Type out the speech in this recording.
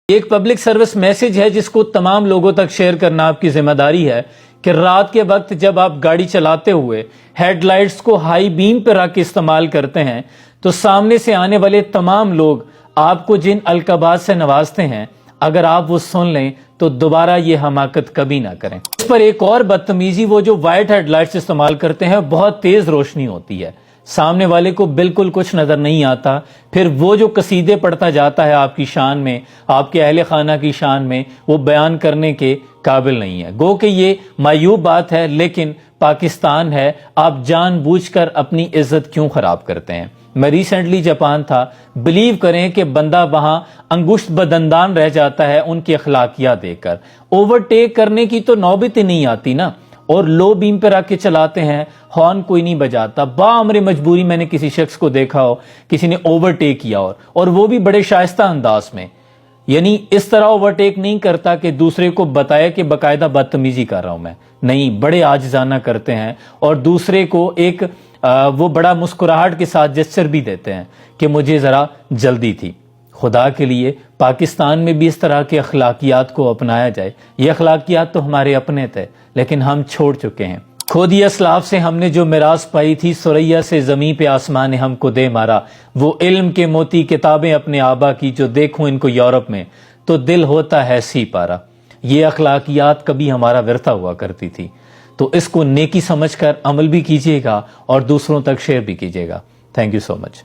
ایک public service message ہے جس کو تمام لوگوں تک شیئر کرنا آپ کی ذمہ داری ہے کہ رات کے وقت جب آپ گاڑی چلاتے ہوئے ہیڈ لائٹس کو ہائی بیم پر رکھ کے استعمال کرتے ہیں تو سامنے سے آنے والے تمام لوگ آپ کو جن القابات سے نوازتے ہیں اگر آپ وہ سن لیں تو دوبارہ یہ حماقت کبھی نہ کریں۔ اس پر ایک اور بدتمیزی، وہ جو وائٹ ہیڈ لائٹس استعمال کرتے ہیں، بہت تیز روشنی ہوتی ہے، سامنے والے کو بالکل کچھ نظر نہیں آتا، پھر وہ جو قصیدے پڑھتا جاتا ہے آپ کی شان میں، آپ کے اہل خانہ کی شان میں، وہ بیان کرنے کے قابل نہیں ہے۔ گو کہ یہ معیوب بات ہے، لیکن پاکستان ہے، آپ جان بوجھ کر اپنی عزت کیوں خراب کرتے ہیں؟ میں ریسنٹلی جاپان تھا، بلیو کریں کہ بندہ وہاں انگشت بدندان رہ جاتا ہے ان کی اخلاقیات دیکھ کر۔ اوورٹیک کرنے کی تو نوبت ہی نہیں آتی نا، اور لو بیم پہ رکھ کے چلاتے ہیں، ہارن کوئی نہیں بجاتا۔ بامر مجبوری میں نے کسی شخص کو دیکھا ہو، کسی نے اوورٹیک کیا اور وہ بھی بڑے شائستہ انداز میں، یعنی اس طرح اوورٹیک نہیں کرتا کہ دوسرے کو بتایا کہ باقاعدہ بدتمیزی کر رہا ہوں میں، نہیں، بڑے عاجزانہ کرتے ہیں اور دوسرے کو ایک وہ بڑا مسکراہٹ کے ساتھ جسچر بھی دیتے ہیں کہ مجھے ذرا جلدی تھی۔ خدا کے لیے پاکستان میں بھی اس طرح کے اخلاقیات کو اپنایا جائے۔ یہ اخلاقیات تو ہمارے اپنے تھے لیکن ہم چھوڑ چکے ہیں۔ خود ہی اسلاف سے ہم نے جو میراث پائی تھی، ثریا سے زمین پہ آسمان نے ہم کو دے مارا، وہ علم کے موتی کتابیں اپنے آبا کی، جو دیکھوں ان کو یورپ میں تو دل ہوتا ہے سی پارا۔ یہ اخلاقیات کبھی ہمارا ورثہ ہوا کرتی تھی، تو اس کو نیکی سمجھ کر عمل بھی کیجیے گا اور دوسروں تک شیئر بھی کیجیے گا۔ Thank you so much.